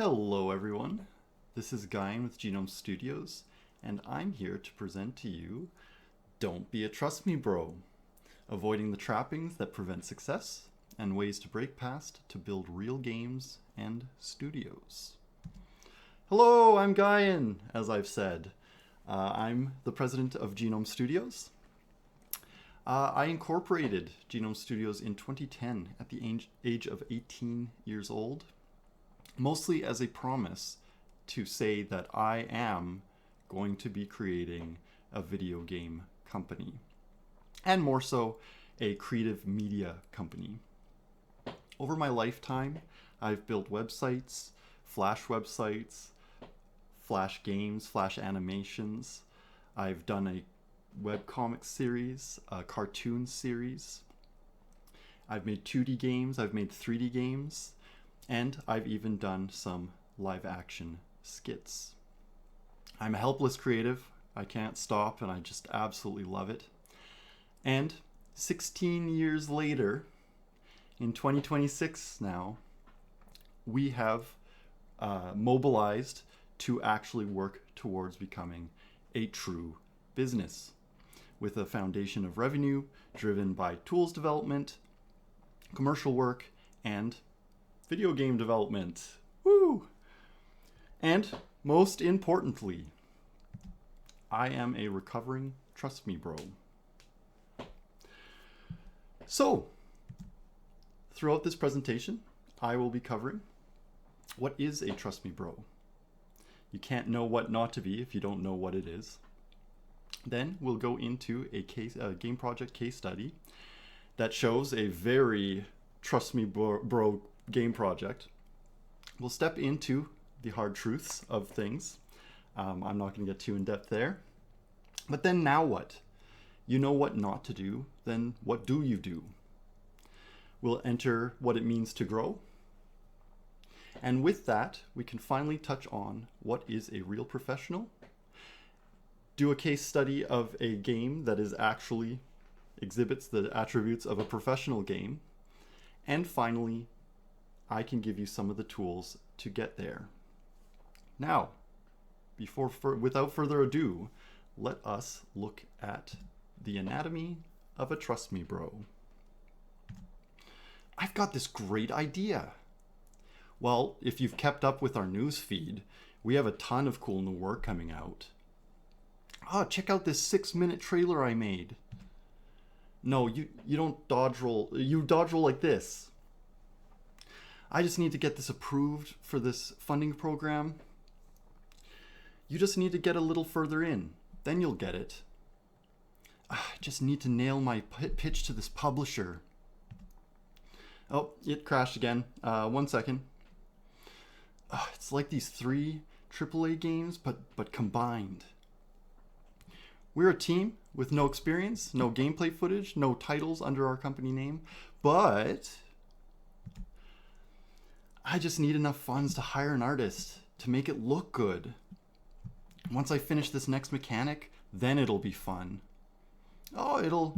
Hello everyone, this is Gaian with Genome Studios, and I'm here to present to you Don't Be a Trust Me Bro, avoiding the trappings that prevent success and ways to break past to build real games and studios. Hello, I'm Gaian, as I've said. I'm the president of Genome Studios. I incorporated Genome Studios in 2010 at the age of 18 years old, mostly as a promise to say that I am going to be creating a video game company, and more so, a creative media company. Over my lifetime, I've built websites, Flash games, Flash animations. I've done a webcomic series, a cartoon series. I've made 2D games, I've made 3D games, and I've even done some live action skits. I'm a helpless creative. I can't stop, and I just absolutely love it. And 16 years later, in 2026 now, we have mobilized to actually work towards becoming a true business with a foundation of revenue driven by tools development, commercial work, and video game development. Woo! And most importantly, I am a recovering Trust Me Bro. So, throughout this presentation, I will be covering what is a Trust Me Bro. You can't know what not to be if you don't know what it is. Then we'll go into a game project case study that shows a very Trust Me Bro game project. We'll step into the hard truths of things. I'm not going to get too in depth there. But then now what? You know what not to do, then what do you do? We'll enter what it means to grow. And with that, we can finally touch on what is a real professional, do a case study of a game that is actually exhibits the attributes of a professional game, and finally, I can give you some of the tools to get there. Now, without further ado, let us look at the anatomy of a Trust Me Bro. I've got this great idea. Well, if you've kept up with our news feed, we have a ton of cool new work coming out. Check out this 6-minute trailer I made. No, you don't dodge roll. You dodge roll like this. I just need to get this approved for this funding program. You just need to get a little further in. Then you'll get it. I just need to nail my pitch to this publisher. Oh, it crashed again. 1 second. It's like these 3 AAA games, but combined. We're a team with no experience, no gameplay footage, no titles under our company name, but I just need enough funds to hire an artist to make it look good. Once I finish this next mechanic, then it'll be fun. It'll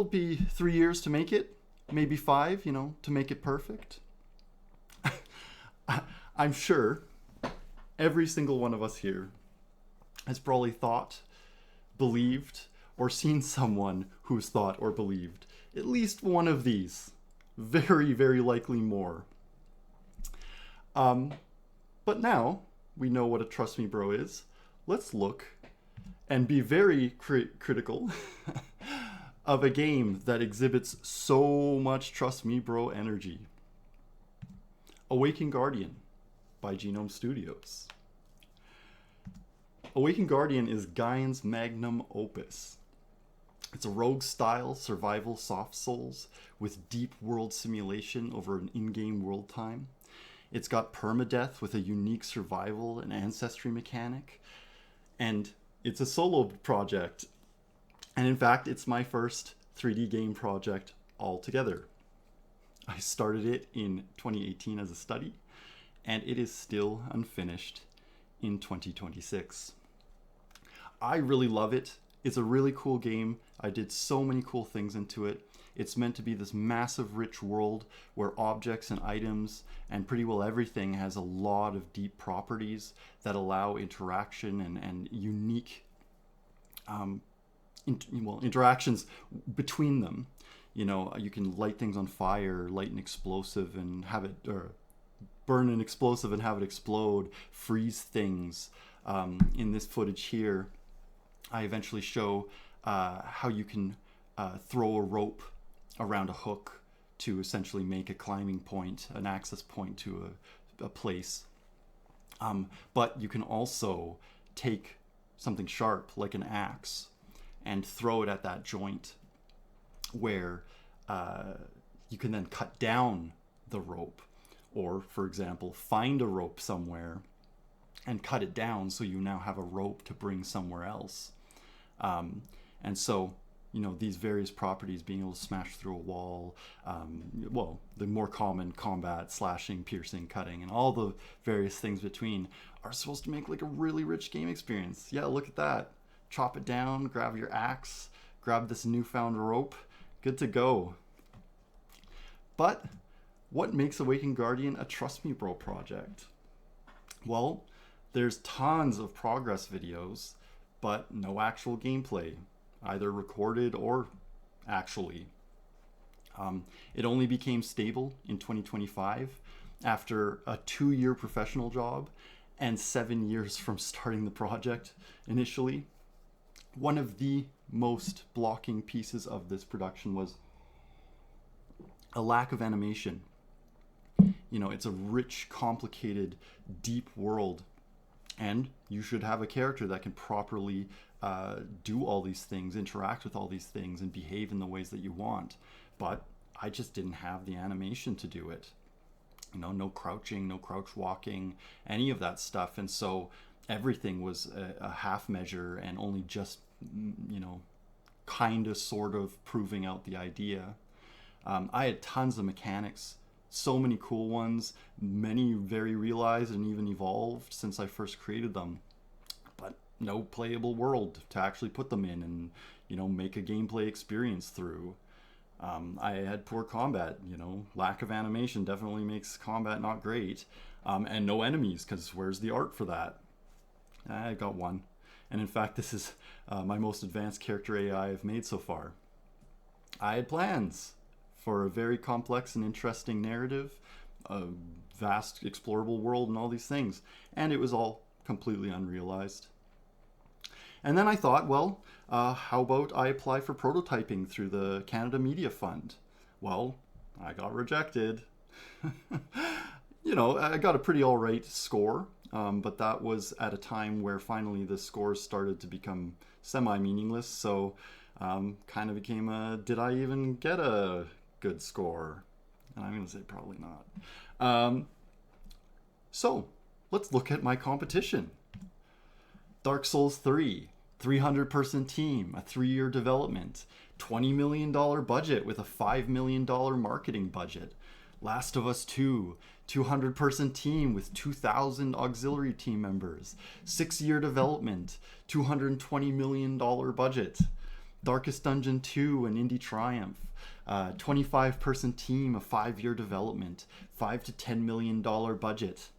be 3 years to make it, maybe 5, to make it perfect. I'm sure every single one of us here has probably thought, believed, or seen someone who's thought or believed at least one of these. Very, very likely more. But now we know what a Trust Me Bro is. Let's look and be very critical of a game that exhibits so much Trust Me Bro energy. Awakened Guardian by Genome Studios. Awakened Guardian is Gaian's magnum opus. It's a rogue-style survival soft souls with deep world simulation over an in-game world time. It's got permadeath with a unique survival and ancestry mechanic. And it's a solo project. And in fact, it's my first 3D game project altogether. I started it in 2018 as a study, and it is still unfinished in 2026. I really love it. It's a really cool game. I did so many cool things into it. It's meant to be this massive, rich world where objects and items and pretty well everything has a lot of deep properties that allow interaction and unique interactions between them. You know, you can light things on fire, light an explosive and have it, or burn an explosive and have it explode, freeze things. In this footage here, I eventually show how you can throw a rope around a hook to essentially make a climbing point, an access point to a place. But you can also take something sharp like an axe and throw it at that joint where you can then cut down the rope, or for example find a rope somewhere and cut it down so you now have a rope to bring somewhere else. And so, you know, these various properties, being able to smash through a wall, well, the more common combat, slashing, piercing, cutting, and all the various things between, are supposed to make like a really rich game experience. Yeah, look at that. Chop it down, grab your axe, grab this newfound rope, good to go. But what makes Awakened Guardian a Trust Me Bro project? Well, there's tons of progress videos, but no actual gameplay, either recorded or actually. It only became stable in 2025 after a 2-year professional job and 7 years from starting the project initially. One of the most blocking pieces of this production was a lack of animation. You know, it's a rich, complicated, deep world, and you should have a character that can properly do all these things, interact with all these things, and behave in the ways that you want. But I just didn't have the animation to do it. You know, no crouching, no crouch walking, any of that stuff. And so everything was a half measure and only just, you know, kind of sort of proving out the idea. I had tons of mechanics, so many cool ones, many very realized and even evolved since I first created them, but no playable world to actually put them in and, you know, make a gameplay experience through. I had poor combat, you know, lack of animation definitely makes combat not great, and no enemies, because where's the art for that? I got one, and in fact this is my most advanced character AI I've made so far. I had plans for a very complex and interesting narrative, a vast explorable world and all these things, and it was all completely unrealized. And then I thought, well, how about I apply for prototyping through the Canada Media Fund? Well, I got rejected. You know, I got a pretty all right score, but that was at a time where finally the scores started to become semi-meaningless, so kind of became a, did I even get a good score? And I'm going to say probably not. So let's look at my competition. Dark Souls 3, 300-person team, a 3-year development, $20 million budget with a $5 million marketing budget. Last of Us 2, 200-person team with 2,000 auxiliary team members, 6-year development, $220 million budget. Darkest Dungeon 2, an indie triumph, 25-person team, a 5-year development, $5 to $10 million budget.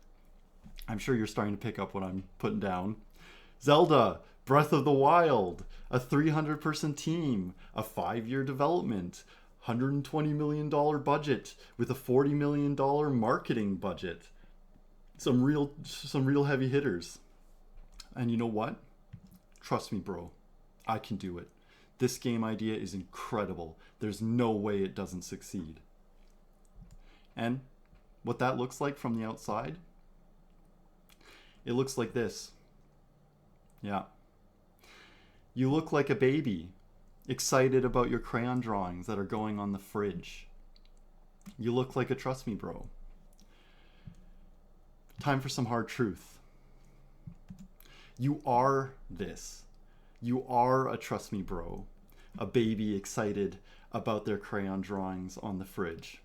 I'm sure you're starting to pick up what I'm putting down. Zelda, Breath of the Wild, a 300-person team, a 5-year development, $120 million budget with a $40 million marketing budget. Some real heavy hitters. And you know what? Trust me, bro. I can do it. This game idea is incredible. There's no way it doesn't succeed. And what that looks like from the outside, it looks like this. Yeah. You look like a baby, excited about your crayon drawings that are going on the fridge. You look like a Trust Me Bro. Time for some hard truth. You are this. You are a Trust Me Bro, a baby excited about their crayon drawings on the fridge.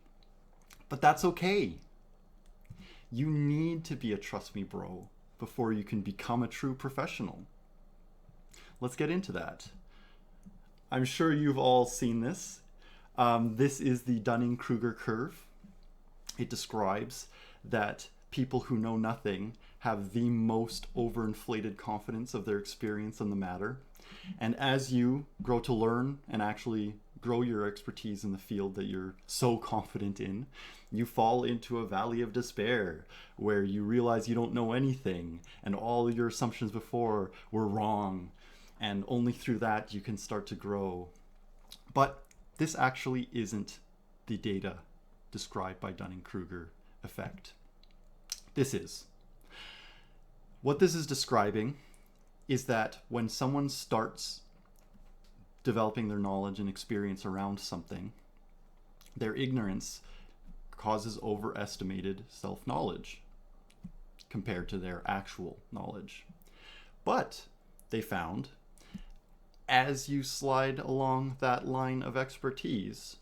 But that's okay. You need to be a Trust Me Bro before you can become a true professional. Let's get into that. I'm sure you've all seen this. This is the Dunning-Kruger curve. It describes that people who know nothing have the most overinflated confidence of their experience on the matter. And as you grow to learn and actually grow your expertise in the field that you're so confident in, you fall into a valley of despair where you realize you don't know anything and all your assumptions before were wrong. And only through that you can start to grow. But this actually isn't the data described by Dunning-Kruger effect. This is. What this is describing is that when someone starts developing their knowledge and experience around something, their ignorance causes overestimated self-knowledge compared to their actual knowledge. But they found, as you slide along that line of expertise,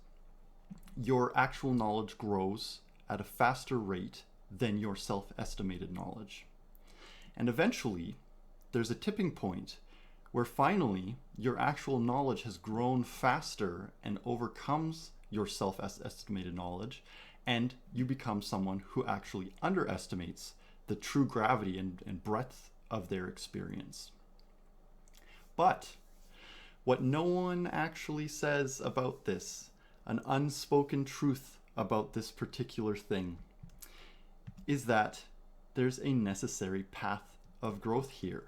your actual knowledge grows at a faster rate than your self-estimated knowledge. And eventually, there's a tipping point where finally your actual knowledge has grown faster and overcomes your self-estimated knowledge, and you become someone who actually underestimates the true gravity and breadth of their experience. But what no one actually says about this, an unspoken truth about this particular thing, is that there's a necessary path of growth here.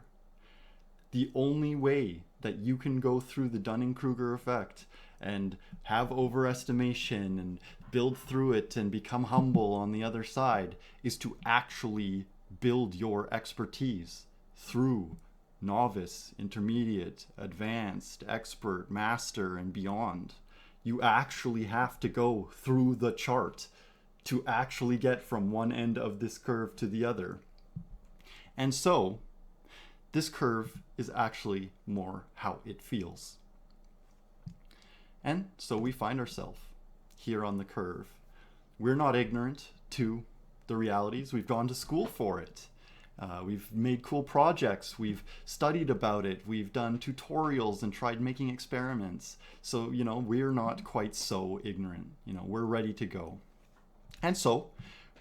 The only way that you can go through the Dunning-Kruger effect and have overestimation and build through it and become humble on the other side is to actually build your expertise through novice, intermediate, advanced, expert, master, and beyond. You actually have to go through the chart to actually get from one end of this curve to the other. And so, this curve is actually more how it feels. And so we find ourselves here on the curve. We're not ignorant to the realities. We've gone to school for it. We've made cool projects. We've studied about it. We've done tutorials and tried making experiments. So, we're not quite so ignorant. We're ready to go. And so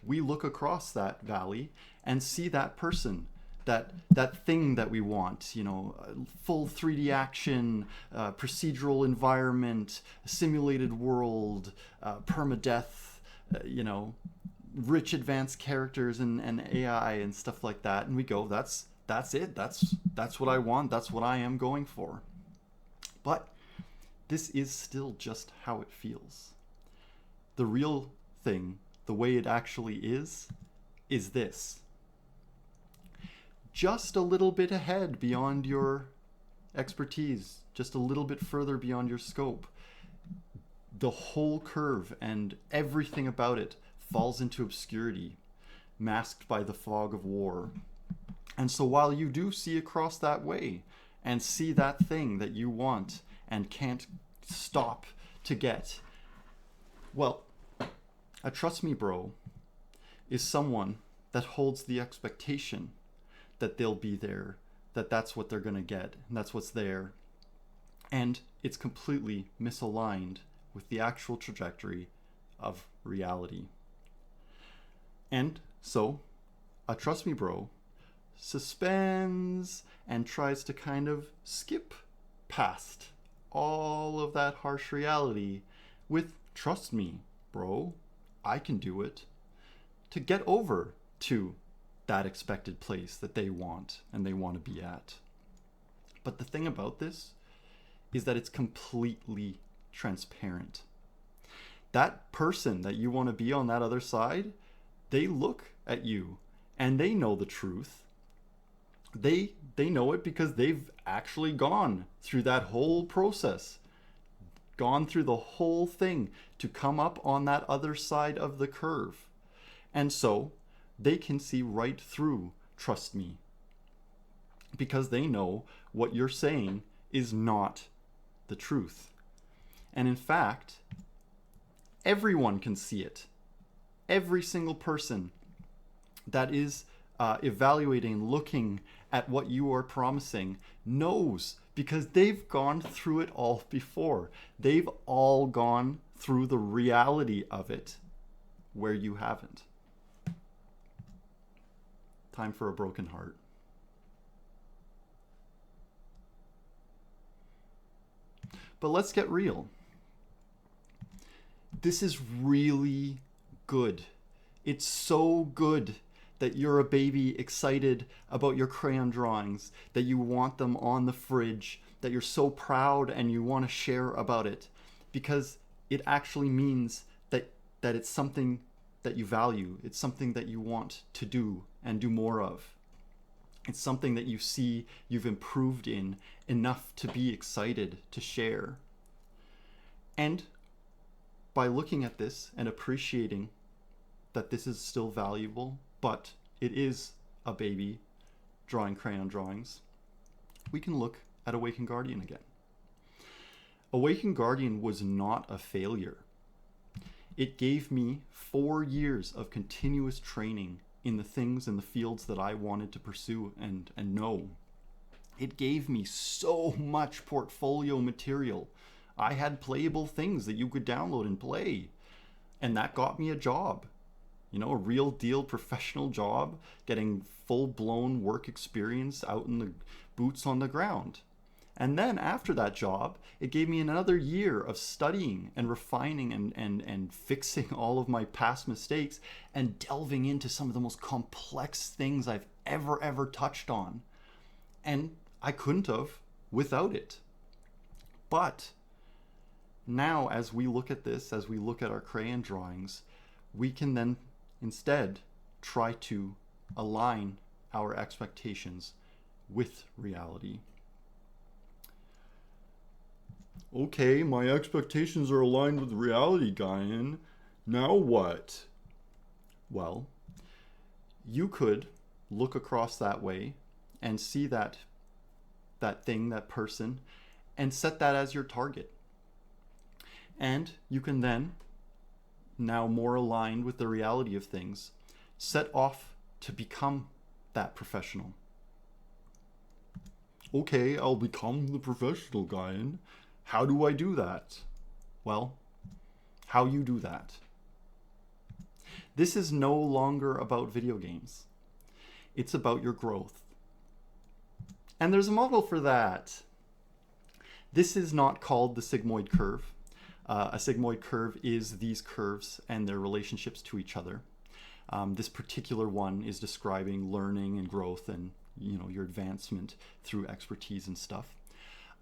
we look across that valley and see that person, that thing that we want, full 3D action, procedural environment, simulated world, permadeath, rich advanced characters and AI and stuff like that. And we go, that's it. That's what I want. That's what I am going for. But this is still just how it feels. The real thing, the way it actually is this. Just a little bit ahead beyond your expertise, just a little bit further beyond your scope, the whole curve and everything about it falls into obscurity, masked by the fog of war. And so while you do see across that way and see that thing that you want and can't stop to get, well, a trust me bro is someone that holds the expectation that they'll be there, that's what they're going to get, and that's what's there. And it's completely misaligned with the actual trajectory of reality. And so, a trust me bro suspends and tries to kind of skip past all of that harsh reality with trust me bro, I can do it, to get over to that expected place that they want and they want to be at. But the thing about this is that it's completely transparent. That person that you want to be on that other side, they look at you and they know the truth. They know it because they've actually gone through that whole process, gone through the whole thing to come up on that other side of the curve. And so they can see right through trust me, because they know what you're saying is not the truth. And in fact, everyone can see it. Every single person that is evaluating, looking at what you are promising knows, because they've gone through it all before. They've all gone through the reality of it where you haven't. Time for a broken heart. But let's get real. This is really good. It's so good that you're a baby excited about your crayon drawings, that you want them on the fridge, that you're so proud and you want to share about it, because it actually means that it's something that you value. It's something that you want to do and do more of. It's something that you see you've improved in enough to be excited to share. And by looking at this and appreciating that this is still valuable, but it is a baby drawing crayon drawings, we can look at Awakened Guardian again. Awakened Guardian was not a failure. It gave me 4 years of continuous training in the things and the fields that I wanted to pursue and know. It gave me so much portfolio material. I had playable things that you could download and play. And that got me a job. You know, a real deal professional job, getting full-blown work experience out in the boots on the ground. And then after that job, it gave me another year of studying and refining and fixing all of my past mistakes and delving into some of the most complex things I've ever touched on. And I couldn't have without it. But now as we look at this, as we look at our crayon drawings, we can then instead try to align our expectations with reality. Okay, my expectations are aligned with reality, Gaian. Now what? Well, you could look across that way and see that thing, that person, and set that as your target. And you can then, now more aligned with the reality of things, set off to become that professional. Okay, I'll become the professional, Gaian. How do I do that? Well, how you do that. This is no longer about video games. It's about your growth. And there's a model for that. This is not called the sigmoid curve. A sigmoid curve is these curves and their relationships to each other. This particular one is describing learning and growth and, you know, your advancement through expertise and stuff.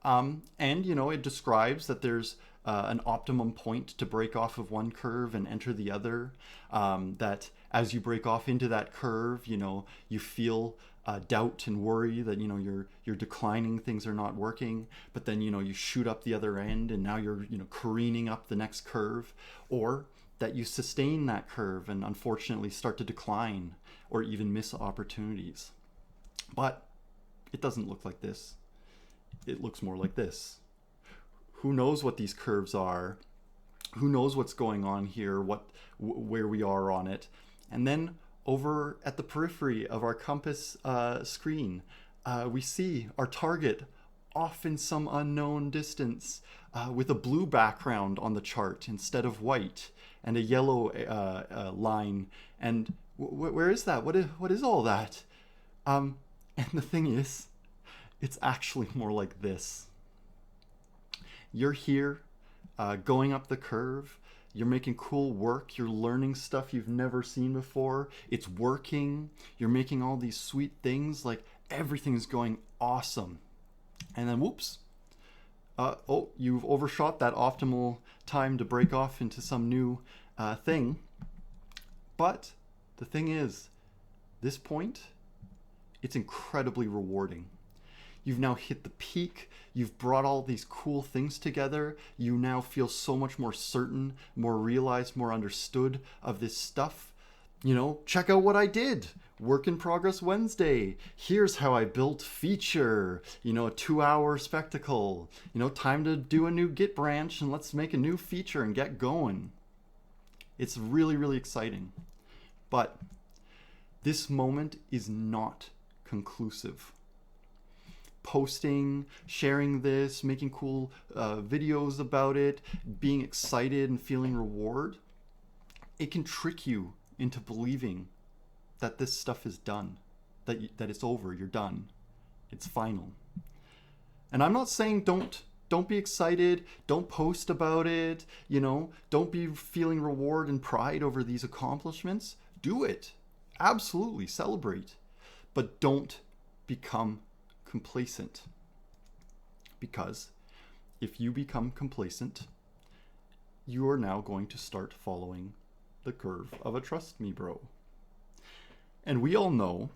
And, you know, it describes that there's an optimum point to break off of one curve and enter the other. That as you break off into that curve, you know, you feel doubt and worry that, you know, you're declining, things are not working. But then, you know, you shoot up the other end and now you're, you know, careening up the next curve. Or that you sustain that curve and unfortunately start to decline or even miss opportunities. But it doesn't look like this. It looks more like this. Who knows what these curves are? Who knows what's going on here, where we are on it? And then over at the periphery of our compass screen, we see our target off in some unknown distance with a blue background on the chart instead of white and a yellow line. And where is that? What is all that? And the thing is, it's actually more like this. You're here, going up the curve. You're making cool work. You're learning stuff you've never seen before. It's working. You're making all these sweet things. Like, everything's going awesome. And then, whoops. You've overshot that optimal time to break off into some new thing. But the thing is, this point, it's incredibly rewarding. You've now hit the peak. You've brought all these cool things together. You now feel so much more certain, more realized, more understood of this stuff. You know, check out what I did. Work in progress Wednesday. Here's how I built feature. You know, a 2-hour spectacle. You know, time to do a new Git branch and let's make a new feature and get going. It's really, really exciting. But this moment is not conclusive. posting, sharing this, making cool videos about it, being excited and feeling reward, it can trick you into believing that this stuff is done, that it's over, you're done, it's final. And I'm not saying don't be excited, don't post about it, don't be feeling reward and pride over these accomplishments. Do it. Absolutely celebrate. But don't become complacent. Because if you become complacent, you are now going to start following the curve of a trust me bro. And we all know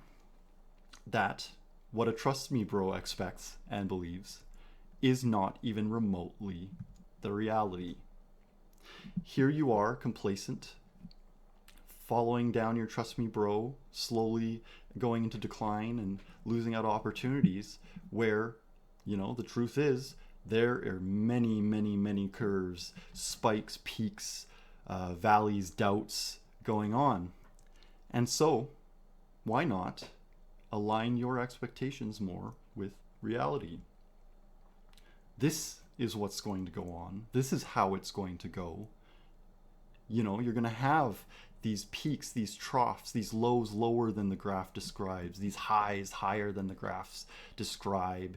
that what a trust me bro expects and believes is not even remotely the reality. Here you are, complacent, following down your trust me bro, slowly going into decline and losing out opportunities where, the truth is there are many, many, many curves, spikes, peaks, valleys, doubts going on. And so, why not align your expectations more with reality? This is what's going to go on. This is how it's going to go. You're going to have these peaks, these troughs, these lows lower than the graph describes, these highs higher than the graphs describe,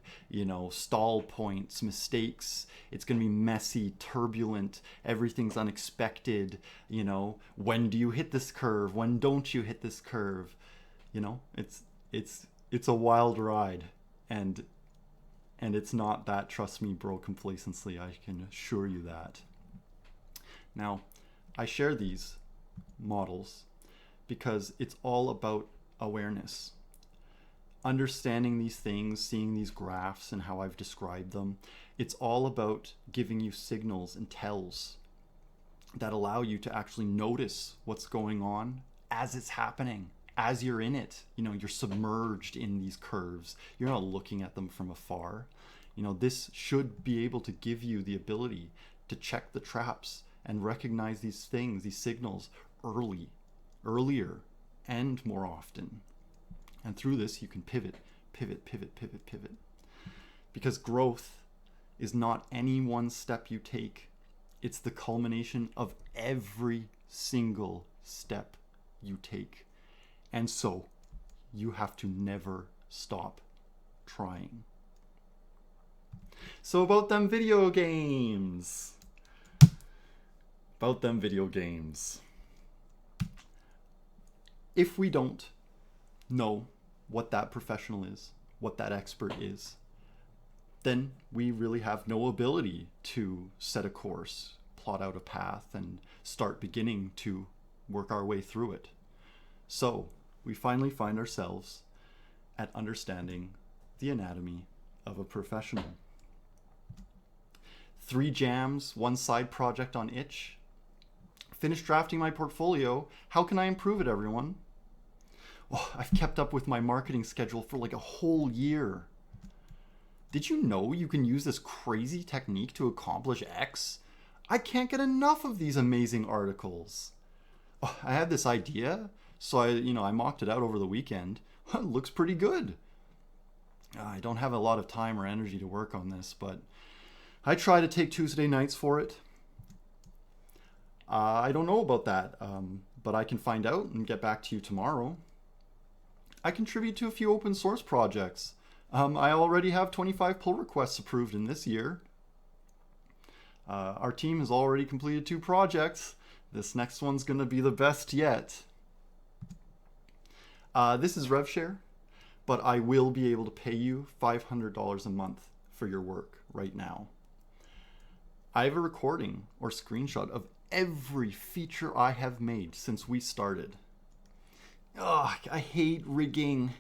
stall points, mistakes. It's going to be messy, turbulent, everything's unexpected. When do you hit this curve? When don't you hit this curve? It's a wild ride, and it's not that trust me bro complacency, I can assure you that. Now, I share these models because it's all about awareness. Understanding these things, seeing these graphs and how I've described them, it's all about giving you signals and tells that allow you to actually notice what's going on as it's happening, as you're in it. You're submerged in these curves. You're not looking at them from afar. This should be able to give you the ability to check the traps and recognize these things, these signals earlier, and more often. And through this, you can pivot. Because growth is not any one step you take. It's the culmination of every single step you take. And so, you have to never stop trying. So about them video games. If we don't know what that professional is, what that expert is, then we really have no ability to set a course, plot out a path, and start beginning to work our way through it. So we finally find ourselves at understanding the anatomy of a professional. 3 jams, 1 side project on itch. Finished drafting my portfolio. How can I improve it, everyone? Oh, I've kept up with my marketing schedule for like a whole year. Did you know you can use this crazy technique to accomplish X? I can't get enough of these amazing articles. Oh, I had this idea, so I mocked it out over the weekend. It looks pretty good. I don't have a lot of time or energy to work on this, but I try to take Tuesday nights for it. I don't know about that, but I can find out and get back to you tomorrow. I contribute to a few open source projects. I already have 25 pull requests approved in this year. Our team has already completed 2 projects. This next one's going to be the best yet. This is RevShare, but I will be able to pay you $500 a month for your work right now. I have a recording or screenshot of every feature I have made since we started. Ugh, I hate rigging,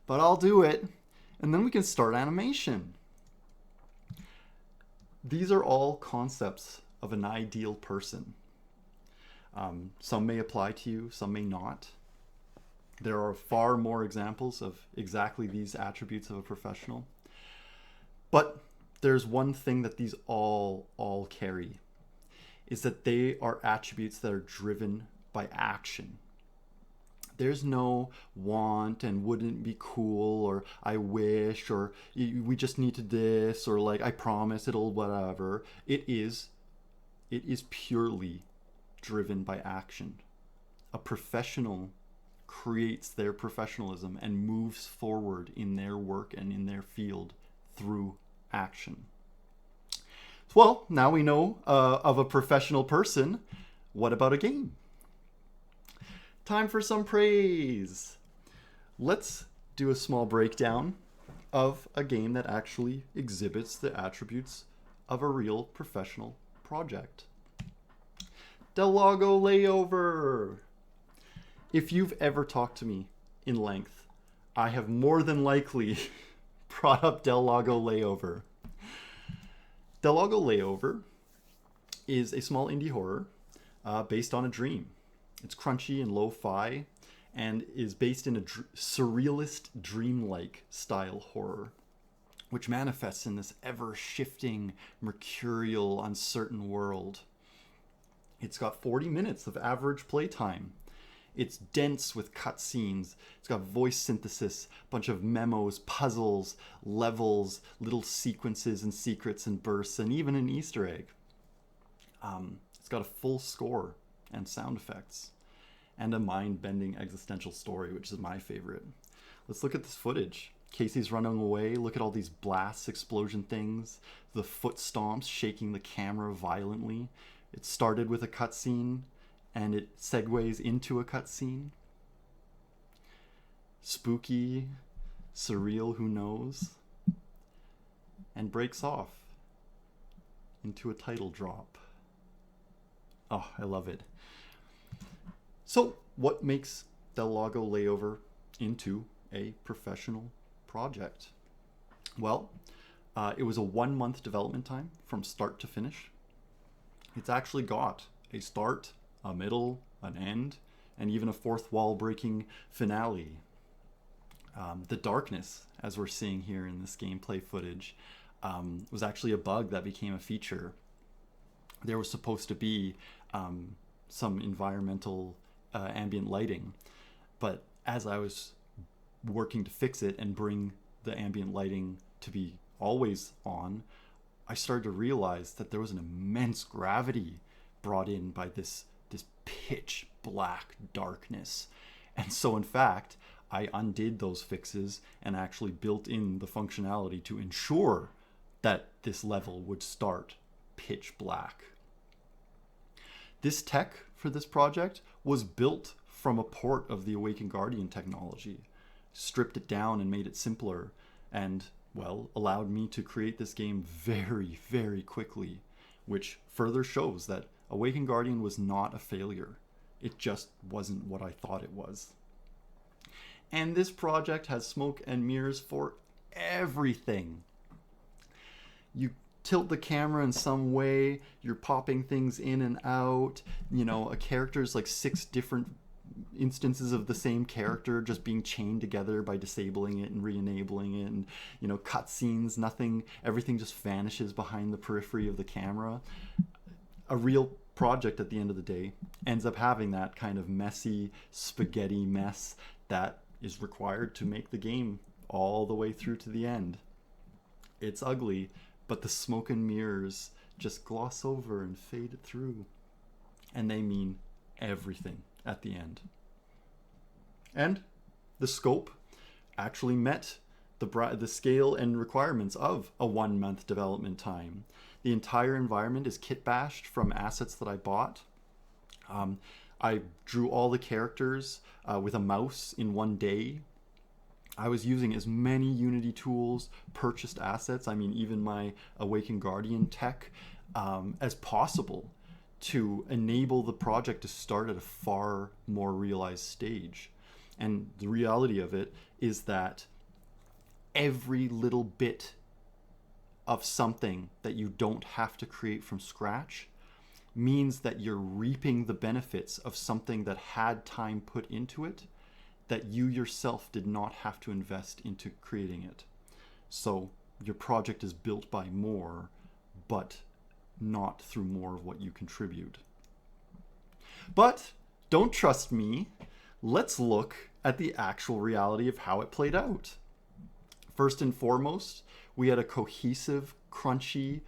but I'll do it, and then we can start animation. These are all concepts of an ideal person. Some may apply to you, some may not. There are far more examples of exactly these attributes of a professional. But there's one thing that these all carry, is that they are attributes that are driven by action. There's no want and wouldn't it be cool or I wish or we just need to this or like I promise it'll whatever. It is purely driven by action. A professional creates their professionalism and moves forward in their work and in their field through action. Well, now we know of a professional person. What about a game? Time for some praise. Let's do a small breakdown of a game that actually exhibits the attributes of a real professional project. Del Lago Layover. If you've ever talked to me in length, I have more than likely brought up Del Lago Layover. Del Lago Layover is a small indie horror based on a dream. It's crunchy and lo-fi and is based in a surrealist, dreamlike style horror, which manifests in this ever-shifting, mercurial, uncertain world. It's got 40 minutes of average playtime. It's dense with cutscenes. It's got voice synthesis, a bunch of memos, puzzles, levels, little sequences and secrets and bursts, and even an Easter egg. It's got a full score and sound effects, and a mind-bending existential story, which is my favorite. Let's look at this footage. Casey's running away. Look at all these blasts, explosion things, the foot stomps shaking the camera violently. It started with a cutscene, and it segues into a cutscene. Spooky, surreal, who knows? And breaks off into a title drop. Oh, I love it. So, what makes Del Lago Layover into a professional project? Well, it was a 1-month development time from start to finish. It's actually got a start, a middle, an end, and even a fourth wall breaking finale. The darkness, as we're seeing here in this gameplay footage, was actually a bug that became a feature. There was supposed to be some environmental ambient lighting, but as I was working to fix it and bring the ambient lighting to be always on, I started to realize that there was an immense gravity brought in by this pitch black darkness. And so in fact, I undid those fixes and actually built in the functionality to ensure that this level would start pitch black. This tech for this project was built from a port of the Awakened Guardian technology, stripped it down and made it simpler, and, well, allowed me to create this game very, very quickly, which further shows that Awakened Guardian was not a failure. It just wasn't what I thought it was. And this project has smoke and mirrors for everything. You tilt the camera in some way, you're popping things in and out, a character's like 6 different instances of the same character just being chained together by disabling it and re-enabling it, and cutscenes, everything just vanishes behind the periphery of the camera. A real project at the end of the day ends up having that kind of messy spaghetti mess that is required to make the game all the way through to the end. It's ugly, but the smoke and mirrors just gloss over and fade it through, and they mean everything at the end. And the scope actually met the scale and requirements of a 1-month development time. The entire environment is kit bashed from assets that I bought. I drew all the characters with a mouse in 1 day. I was using as many Unity tools, purchased assets, even my Awakened Guardian tech, as possible to enable the project to start at a far more realized stage. And the reality of it is that every little bit of something that you don't have to create from scratch means that you're reaping the benefits of something that had time put into it that you yourself did not have to invest into creating it. So your project is built by more, but not through more of what you contribute. But don't trust me. let's look at the actual reality of how it played out. First and foremost, we had a cohesive, crunchy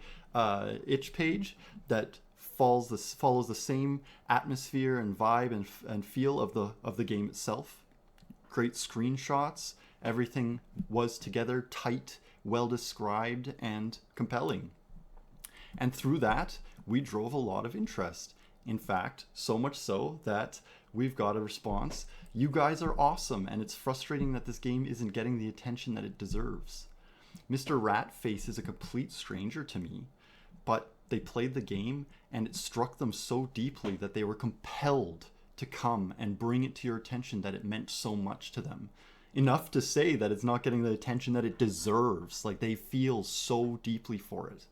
itch page that follows the same atmosphere and vibe and feel of the game itself. Great screenshots. Everything was together, tight, well described, and compelling. And through that, we drove a lot of interest. In fact, so much so that we've got a response. You guys are awesome, and it's frustrating that this game isn't getting the attention that it deserves. Mr. Ratface is a complete stranger to me, but they played the game and it struck them so deeply that they were compelled to come and bring it to your attention that it meant so much to them. Enough to say that it's not getting the attention that it deserves. Like, they feel so deeply for it.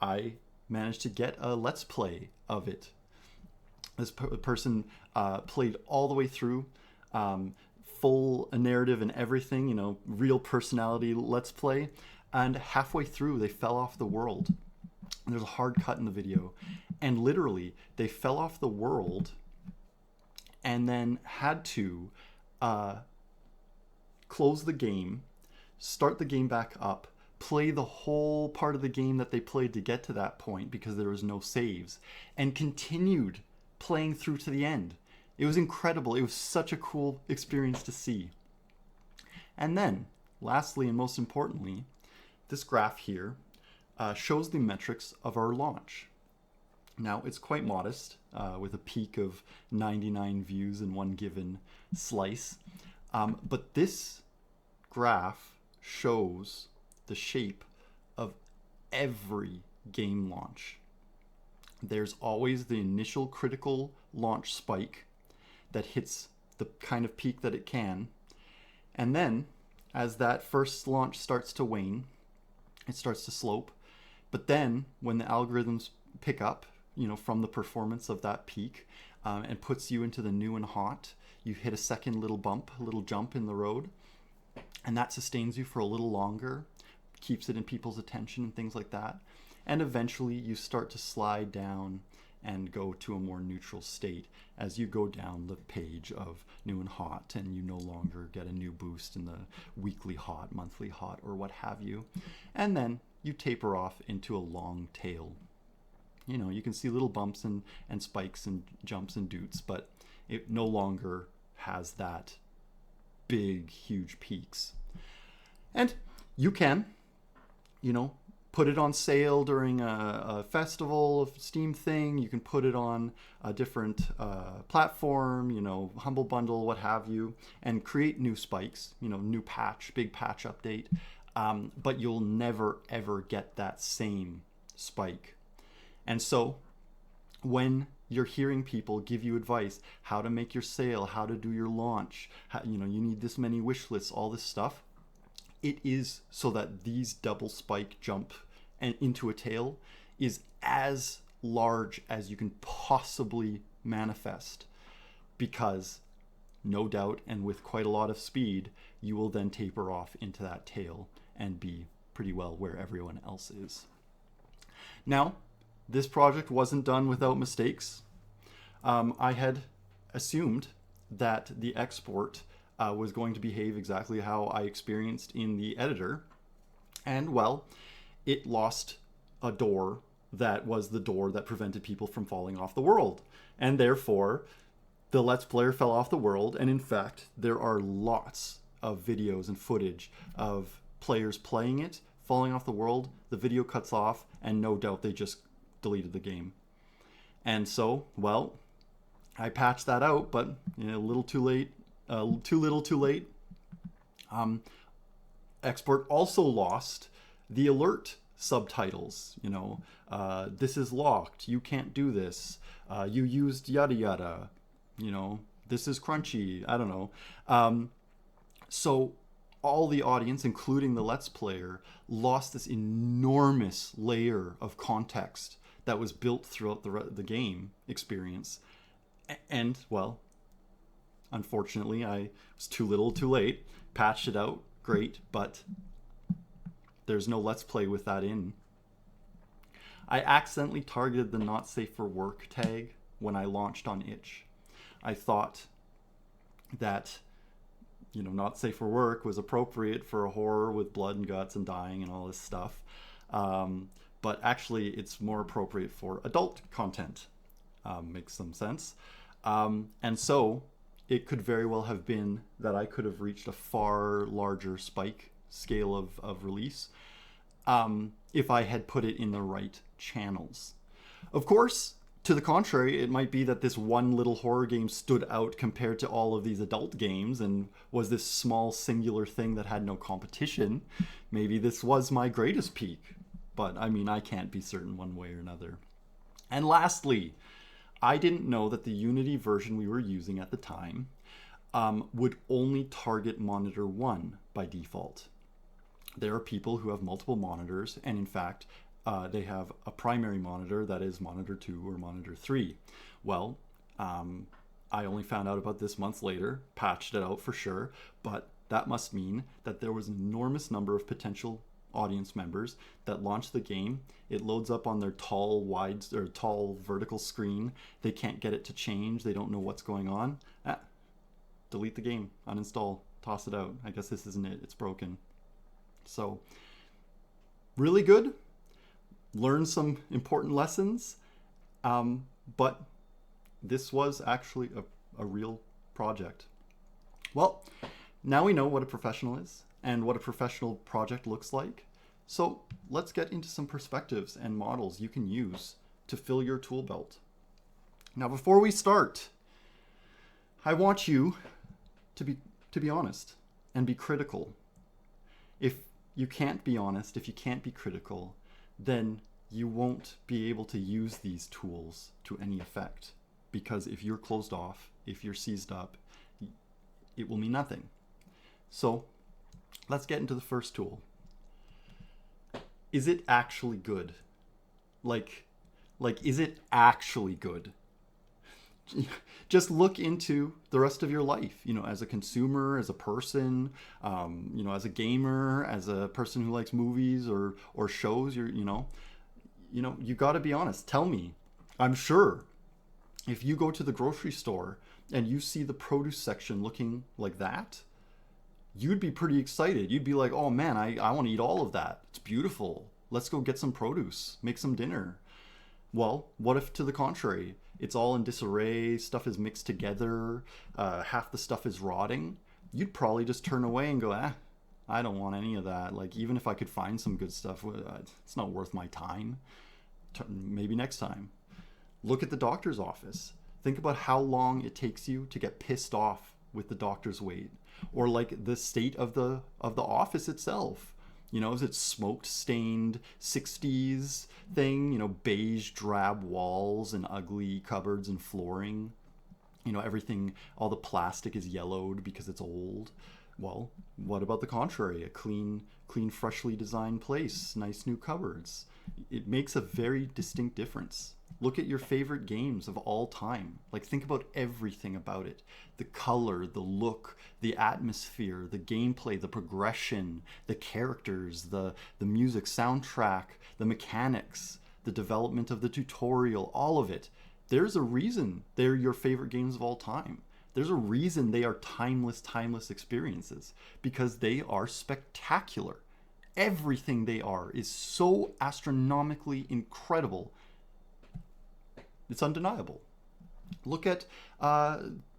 I managed to get a Let's Play of it. This person played all the way through, full narrative and everything, you know, real personality Let's Play. And halfway through, they fell off the world. And there's a hard cut in the video. And literally, they fell off the world and then had to close the game, start the game back up, play the whole part of the game that they played to get to that point because there was no saves, and continued playing through to the end. It was incredible. It was such a cool experience to see. And then, lastly and most importantly, this graph here shows the metrics of our launch. Now, it's quite modest, with a peak of 99 views in one given slice. But this graph shows the shape of every game launch. There's always the initial critical launch spike that hits the kind of peak that it can. And then, as that first launch starts to wane, it starts to slope. But then, when the algorithms pick up, you know, from the performance of that peak, and puts you into the new and hot, you hit a second little bump, a little jump in the road, and that sustains you for a little longer, keeps it in people's attention and things like that. And eventually you start to slide down and go to a more neutral state as you go down the page of new and hot, and you no longer get a new boost in the weekly hot, monthly hot, or what have you. And then you taper off into a long tail. You know, you can see little bumps and spikes and jumps and doots, but it no longer has that big, huge peaks. And you can, you know, put it on sale during a festival, a Steam thing. You can put it on a different platform, you know, Humble Bundle, what have you, and create new spikes, you know, new patch, big patch update. But you'll never, ever get that same spike. And so when you're hearing people give you advice, how to make your sale, how to do your launch, how, you know, you need this many wish lists, all this stuff, it is so that these double spike jump and into a tail is as large as you can possibly manifest, because no doubt, and with quite a lot of speed, you will then taper off into that tail and be pretty well where everyone else is. Now, this project wasn't done without mistakes. I had assumed that the export was going to behave exactly how I experienced in the editor. And, well, it lost a door that was the door that prevented people from falling off the world. And therefore, the Let's Player fell off the world. And in fact, there are lots of videos and footage of players playing it, falling off the world, the video cuts off, and no doubt they just deleted the game. And so, well, I patched that out, but you know, a little too late, too little too late. Export also lost the alert subtitles, you know, this is locked, you can't do this, you used yada yada, you know, this is crunchy, I don't know. So all the audience, including the Let's Player, lost this enormous layer of context that was built throughout the game experience. And, well, unfortunately, I was too little too late, patched it out, great, but there's no Let's Play with that in. I accidentally targeted the not safe for work tag when I launched on itch. I thought that, not safe for work was appropriate for a horror with blood and guts and dying and all this stuff. But actually, it's more appropriate for adult content. Makes some sense. And so it could very well have been that I could have reached a far larger spike scale of release if I had put it in the right channels. Of course, to the contrary, it might be that this one little horror game stood out compared to all of these adult games and was this small singular thing that had no competition. Maybe this was my greatest peak, but I can't be certain one way or another. And lastly, I didn't know that the Unity version we were using at the time would only target monitor 1 by default. There are people who have multiple monitors, and in fact, they have a primary monitor that is monitor 2 or monitor 3. Well, I only found out about this months later, patched it out for sure, but that must mean that there was an enormous number of potential audience members that launch the game. It loads up on their tall vertical screen. They can't get it to change. They don't know what's going on. Delete the game, uninstall, toss it out. I guess this isn't it. It's broken. So, really good. Learn some important lessons. But this was actually a real project. Well, now we know what a professional is and what a professional project looks like. So let's get into some perspectives and models you can use to fill your tool belt. Now, before we start, I want you to be honest and be critical. If you can't be honest, if you can't be critical, then you won't be able to use these tools to any effect. Because if you're closed off, if you're seized up, it will mean nothing. So let's get into the first tool. Is it actually good? Like, is it actually good? Just look into the rest of your life, as a consumer, as a person, as a gamer, as a person who likes movies or shows. You got to be honest. Tell me. I'm sure if you go to the grocery store and you see the produce section looking like that, you'd be pretty excited. You'd be like, oh man, I want to eat all of that. It's beautiful. Let's go get some produce, make some dinner. Well, what if to the contrary? It's all in disarray, stuff is mixed together, half the stuff is rotting. You'd probably just turn away and go, I don't want any of that. Like, even if I could find some good stuff, it's not worth my time. Maybe next time. Look at the doctor's office. Think about how long it takes you to get pissed off with the doctor's wait. Or like the state of the office itself. Is it smoked stained 60s thing, beige drab walls and ugly cupboards and flooring. Everything, all the plastic is yellowed because it's old. Well, what about the contrary? A clean, freshly designed place, nice new cupboards. It makes a very distinct difference. Look at your favorite games of all time. Like, think about everything about it. The color, the look, the atmosphere, the gameplay, the progression, the characters, the music soundtrack, the mechanics, the development of the tutorial, all of it. There's a reason they're your favorite games of all time. There's a reason they are timeless experiences, because they are spectacular. Everything they are is so astronomically incredible. It's undeniable. Look at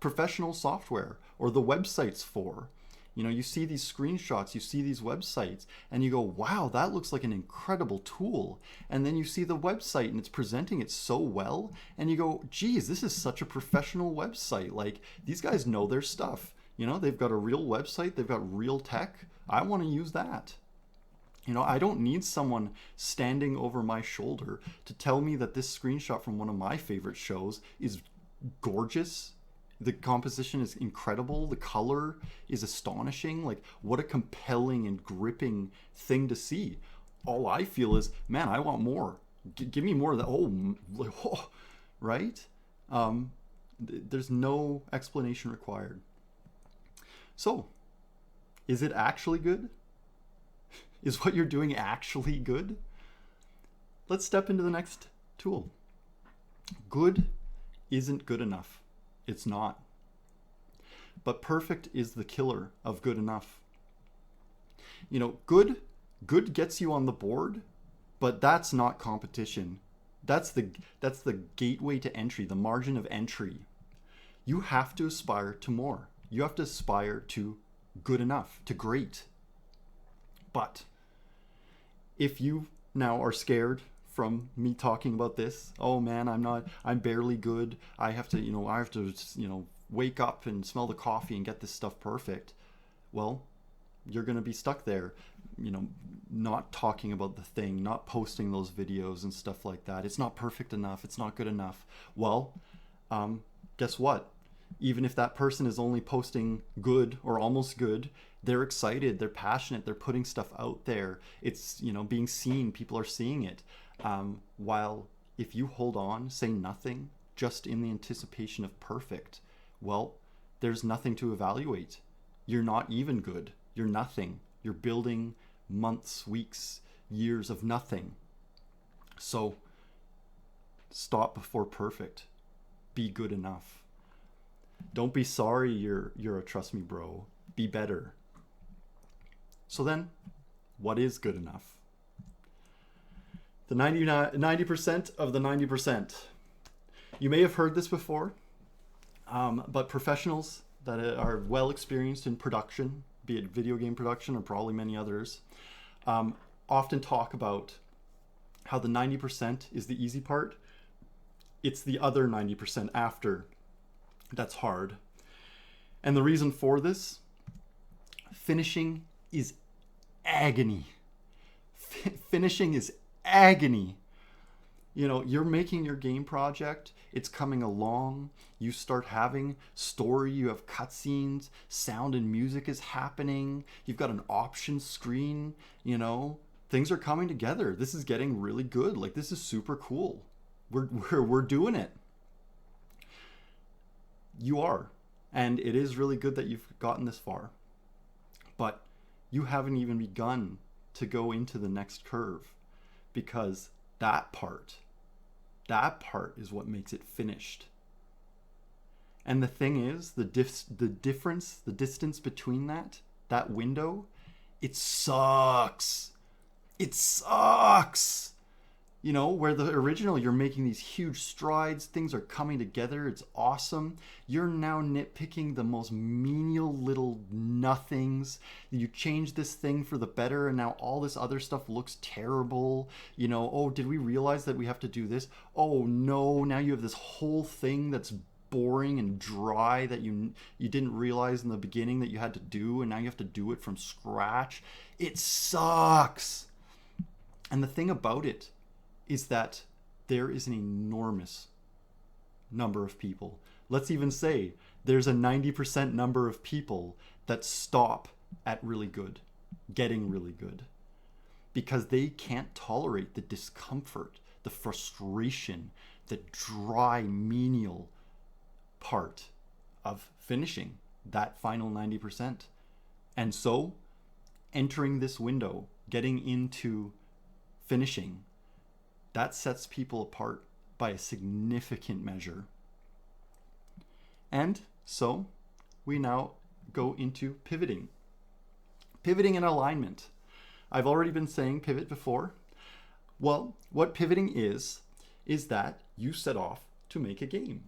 professional software or the websites for. You see these screenshots, you see these websites, and you go, wow, that looks like an incredible tool. And then you see the website and it's presenting it so well, and you go, geez, this is such a professional website. Like, these guys know their stuff. They've got a real website, they've got real tech. I want to use that. I don't need someone standing over my shoulder to tell me that this screenshot from one of my favorite shows is gorgeous. The composition is incredible. The color is astonishing. Like, what a compelling and gripping thing to see. All I feel is, man, I want more. Give me more of that. Oh, right? There's no explanation required. So, is it actually good? Is what you're doing actually good? Let's step into the next tool. Good isn't good enough. It's not. but perfect is the killer of good enough. You know, good gets you on the board, but that's not competition. That's the gateway to entry, the margin of entry. You have to aspire to more. You have to aspire to good enough, to great. But if you now are scared from me talking about this, oh man, I'm barely good. I have to wake up and smell the coffee and get this stuff perfect. Well, you're going to be stuck there, not talking about the thing, not posting those videos and stuff like that. It's not perfect enough. It's not good enough. Well, guess what? Even if that person is only posting good or almost good, they're excited, they're passionate, they're putting stuff out there. It's, being seen, people are seeing it. While if you hold on, say nothing, just in the anticipation of perfect, well, there's nothing to evaluate. You're not even good. You're nothing. You're building months, weeks, years of nothing. So stop before perfect. Be good enough. Don't be sorry you're a trust me bro. Be better. So then, what is good enough? The 90% of the 90%. You may have heard this before, but professionals that are well experienced in production, be it video game production or probably many others, often talk about how the 90% is the easy part. It's the other 90% after that's hard. And the reason for this, finishing is agony. Finishing is agony. You're making your game project, it's coming along, you start having story, you have cutscenes, sound and music is happening, you've got an option screen, things are coming together. This is getting really good. Like, this is super cool. We're doing it. You are. And it is really good that you've gotten this far. But you haven't even begun to go into the next curve, because that part is what makes it finished. And the thing is, the difference, the distance between that window, it sucks. It sucks. Where the original, you're making these huge strides, things are coming together, it's awesome. You're now nitpicking the most menial little nothings. You change this thing for the better, and now all this other stuff looks terrible. Oh, did we realize that we have to do this? Oh no, now you have this whole thing that's boring and dry that you didn't realize in the beginning that you had to do, and now you have to do it from scratch. It sucks. And the thing about it is that there is an enormous number of people. Let's even say there's a 90% number of people that stop at really good, getting really good, because they can't tolerate the discomfort, the frustration, the dry, menial part of finishing that final 90%. And so entering this window, getting into finishing, that sets people apart by a significant measure. And so we now go into pivoting. Pivoting and alignment. I've already been saying pivot before. Well, what pivoting is that you set off to make a game.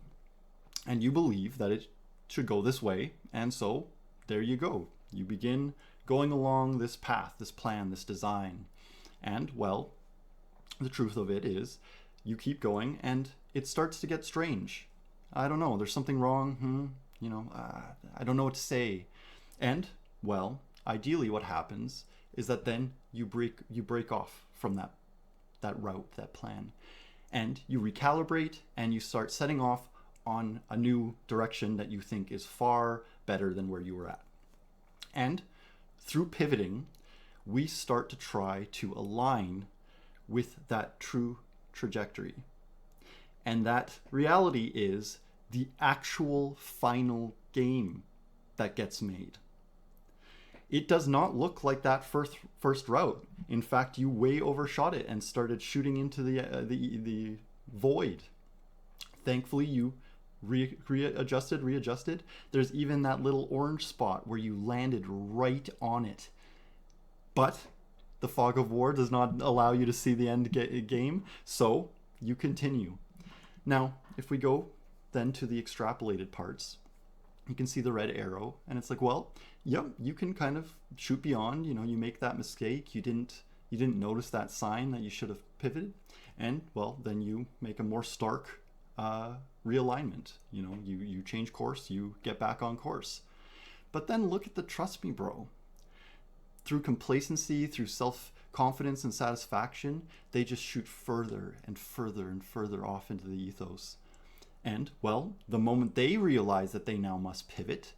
And you believe that it should go this way. And so there you go. You begin going along this path, this plan, this design. And, well, the truth of it is you keep going and it starts to get strange. I don't know, there's something wrong. I don't know what to say. And, well, ideally what happens is that then you break off from that route, that plan, and you recalibrate and you start setting off on a new direction that you think is far better than where you were at. And through pivoting, we start to try to align with that true trajectory. And that reality is the actual final game that gets made. It does not look like that first route. In fact, you way overshot it and started shooting into the void. Thankfully, you readjusted. There's even that little orange spot where you landed right on it. But the fog of war does not allow you to see the end game, so you continue. Now, if we go then to the extrapolated parts, you can see the red arrow, and it's like, well, yep, you can kind of shoot beyond. You know, you make that mistake, you didn't notice that sign that you should have pivoted, and well, then you make a more stark realignment. You know, you change course, you get back on course. But then look at the trust me bro. Through complacency, through self-confidence and satisfaction, they just shoot further and further and further off into the ethos. And, well, the moment they realize that they now must pivot,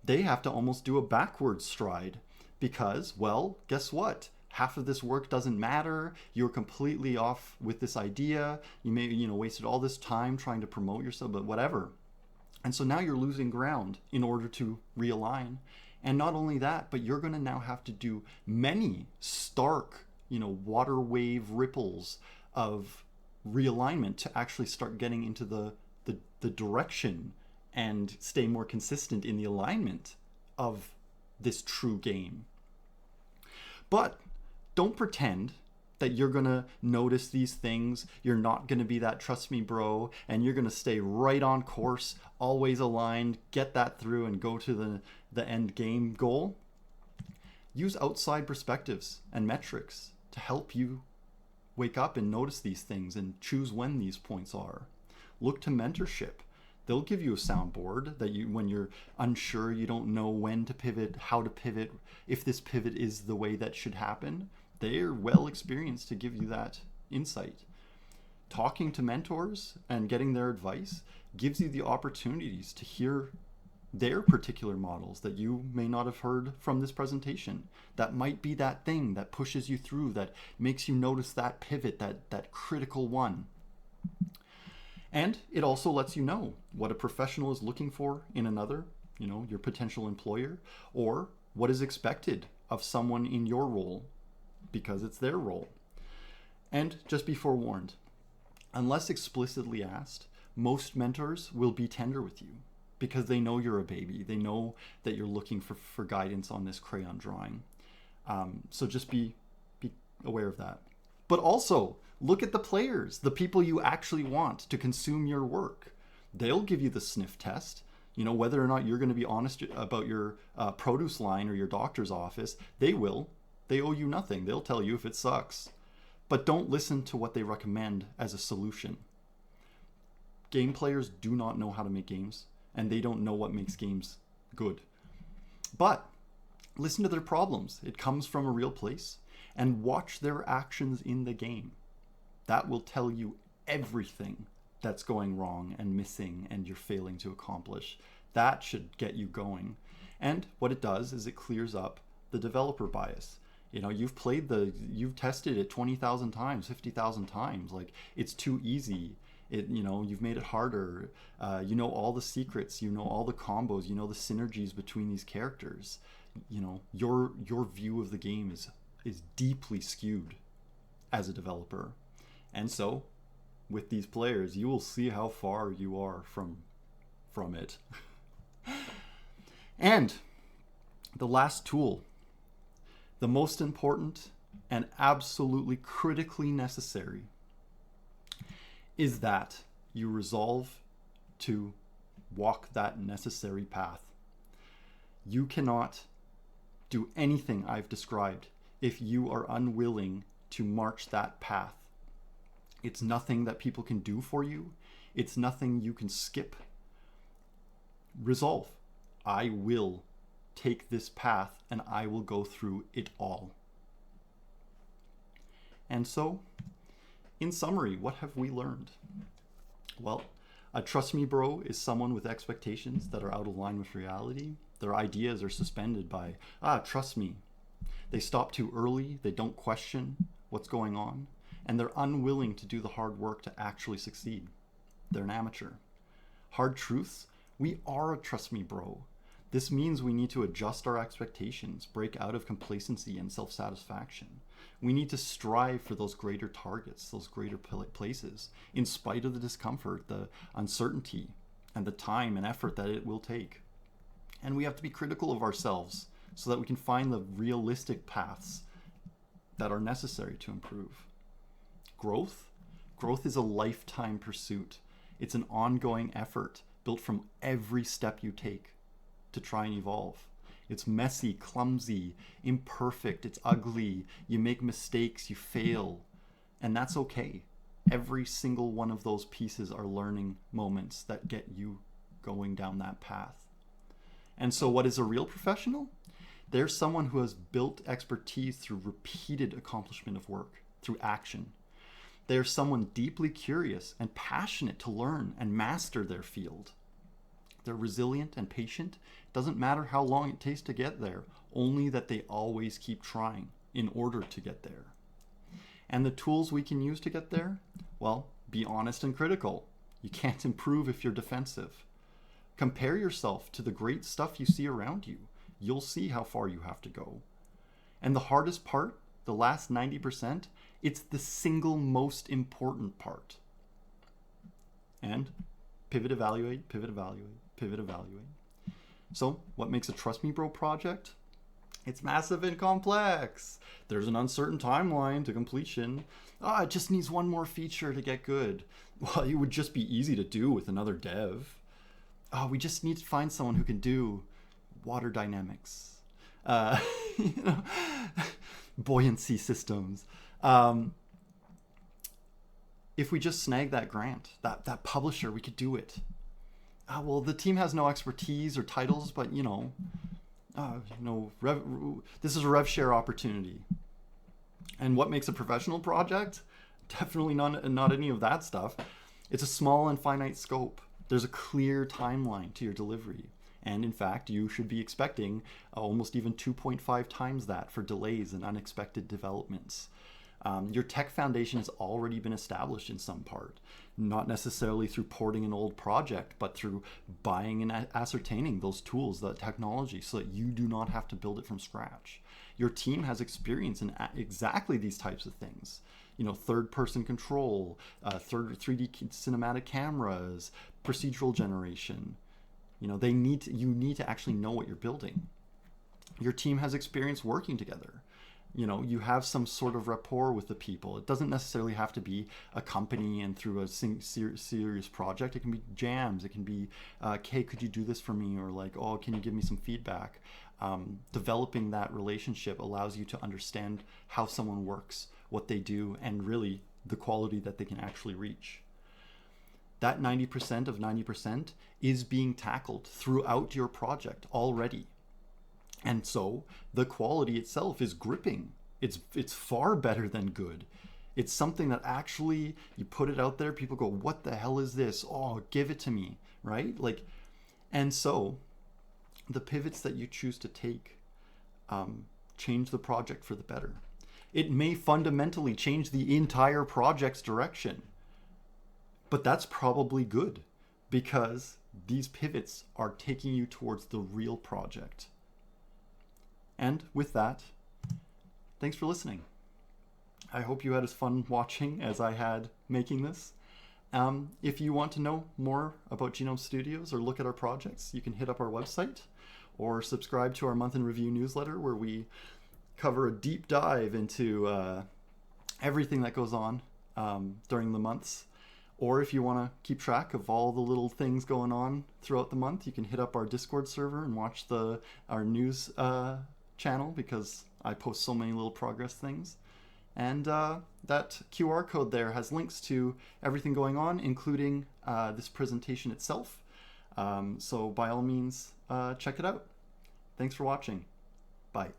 they have to almost do a backward stride because, well, guess what? Half of this work doesn't matter. You're completely off with this idea. You may, wasted all this time trying to promote yourself, but whatever. And so now you're losing ground in order to realign. And not only that, but you're going to now have to do many stark, water wave ripples of realignment to actually start getting into the direction and stay more consistent in the alignment of this true game. But don't pretend that you're going to notice these things. You're not going to be that trust me bro, and you're going to stay right on course, always aligned, get that through and go to the end game goal. Use outside perspectives and metrics to help you wake up and notice these things and choose when these points are. Look to mentorship. They'll give you a soundboard that when you're unsure, you don't know when to pivot, how to pivot, if this pivot is the way that should happen. They're well experienced to give you that insight. Talking to mentors and getting their advice gives you the opportunities to hear their particular models that you may not have heard from this presentation. That might be that thing that pushes you through, that makes you notice that pivot, that critical one. And it also lets you know what a professional is looking for in another, your potential employer, or what is expected of someone in your role because it's their role. And just be forewarned, unless explicitly asked, most mentors will be tender with you because they know you're a baby. They know that you're looking for guidance on this crayon drawing. So just be aware of that. But also, look at the players, the people you actually want to consume your work. They'll give you the sniff test. Whether or not you're going to be honest about your produce line or your doctor's office, they will. They owe you nothing. They'll tell you if it sucks. But don't listen to what they recommend as a solution. Game players do not know how to make games, and they don't know what makes games good. But listen to their problems. It comes from a real place. And watch their actions in the game. That will tell you everything that's going wrong and missing and you're failing to accomplish. That should get you going. And what it does is it clears up the developer bias. You've tested it 20,000 times, 50,000 times. Like, it's too easy. You've made it harder. All the secrets, all the combos, the synergies between these characters. Your view of the game is deeply skewed as a developer. And so with these players, you will see how far you are from it. And the last tool, the most important and absolutely critically necessary, is that you resolve to walk that necessary path. You cannot do anything I've described if you are unwilling to march that path. It's nothing that people can do for you. It's nothing you can skip. Resolve. I will take this path and I will go through it all. And so, in summary, what have we learned? Well, a trust me bro is someone with expectations that are out of line with reality. Their ideas are suspended by, trust me. They stop too early, they don't question what's going on, and they're unwilling to do the hard work to actually succeed. They're an amateur. Hard truths, we are a trust me bro. This means we need to adjust our expectations, break out of complacency and self-satisfaction. We need to strive for those greater targets, those greater places, in spite of the discomfort, the uncertainty, and the time and effort that it will take. And we have to be critical of ourselves so that we can find the realistic paths that are necessary to improve. Growth is a lifetime pursuit. It's an ongoing effort built from every step you take to try and evolve. It's messy, clumsy, imperfect, it's ugly, you make mistakes, you fail, and that's okay. Every single one of those pieces are learning moments that get you going down that path. And so what is a real professional? They're someone who has built expertise through repeated accomplishment of work, through action. They're someone deeply curious and passionate to learn and master their field. They're resilient and patient. It doesn't matter how long it takes to get there, only that they always keep trying in order to get there. And the tools we can use to get there? Well, be honest and critical. You can't improve if you're defensive. Compare yourself to the great stuff you see around you. You'll see how far you have to go. And the hardest part, the last 90%, it's the single most important part. And pivot, evaluate, pivot, evaluate, pivot, evaluate. So what makes a Trust Me Bro project? It's massive and complex. There's an uncertain timeline to completion. It just needs one more feature to get good. Well, it would just be easy to do with another dev. We just need to find someone who can do water dynamics, buoyancy systems. If we just snag that grant, that publisher, we could do it. Well, the team has no expertise or titles, but this is a rev share opportunity. And what makes a professional project? Definitely not any of that stuff. It's a small and finite scope. There's a clear timeline to your delivery. And in fact, you should be expecting almost even 2.5 times that for delays and unexpected developments. Your tech foundation has already been established in some part, not necessarily through porting an old project, but through buying and ascertaining those tools, the technology, so that you do not have to build it from scratch. Your team has experience in exactly these types of things. Third-person control, 3D cinematic cameras, procedural generation. You need to actually know what you're building. Your team has experience working together. You have some sort of rapport with the people. It doesn't necessarily have to be a company and through a serious project. It can be jams. It can be, hey, could you do this for me? Or like, oh, can you give me some feedback? Developing that relationship allows you to understand how someone works, what they do, and really the quality that they can actually reach. That 90% of 90% is being tackled throughout your project already. And so the quality itself is gripping. It's far better than good. It's something that actually, you put it out there, people go, what the hell is this? Oh, give it to me, right? And so the pivots that you choose to take change the project for the better. It may fundamentally change the entire project's direction, but that's probably good because these pivots are taking you towards the real project. And with that, thanks for listening. I hope you had as fun watching as I had making this. If you want to know more about Genome Studios or look at our projects, you can hit up our website or subscribe to our Month in Review newsletter, where we cover a deep dive into everything that goes on during the months. Or if you want to keep track of all the little things going on throughout the month, you can hit up our Discord server and watch our news channel, because I post so many little progress things. And that QR code there has links to everything going on, including this presentation itself. So by all means, check it out. Thanks for watching. Bye.